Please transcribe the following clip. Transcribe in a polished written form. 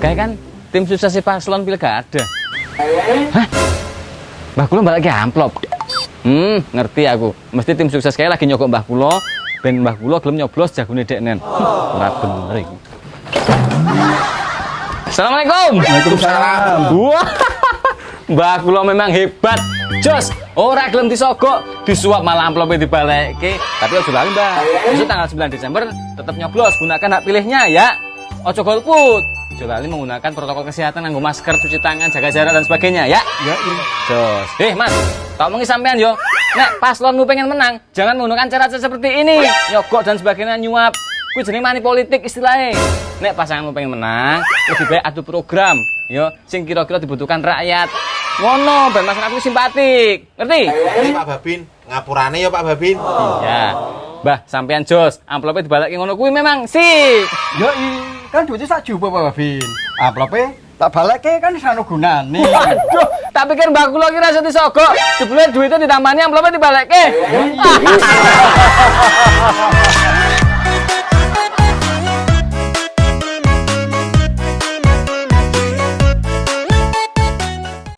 Kayak kan tim sukses si paslon pilkada. Hah? Mbah Kulo balik amplop. Ngerti aku. Mesti tim sukses kayak lagi nyogok Mbah Kulo, ben Mbah Kulo gelem nyoblos jagone deknen. Ora bener iki. Assalamualaikum. Waalaikumsalam. Wah. Mbah Kulo memang hebat. Jos, ora gelem disogok, disuap malah amplopnya dibalekke. Tapi ojo lali, Mbah. Besok tanggal 9 Desember tetap nyoblos, gunakan hak pilihnya ya. Ojo golput. Ojo lali menggunakan protokol kesehatan, nganggo masker, cuci tangan, jaga jarak dan sebagainya ya. Ya, iya. Jos. Mas, tak omongi sampean yo. Nek paslonmu pengen menang, jangan menggunakan cara-cara seperti ini. Nyogok dan sebagainya, nyuap. Kuwi jenenge money politik istilahnya. Nek pasanganmu pengen menang, lebih baik adu program, yo, sing kira-kira dibutuhkan rakyat. Ngono, ben masyarakat simpatik. Ngerti? Ngerti Pak Babin. Ngapurane ya Pak Babin. Iya. Mbah, sampean jos, amplopnya dibalekke ngono kuwi memang sih. Yo, kan duitnya sak juta Pak Babin. Amplopnya tak balekke kan sano gunane. Waduh, tak pikir Mbak Kulo ki rasa disogok. Jebule duitnya ditambani amplopnya dibalekke.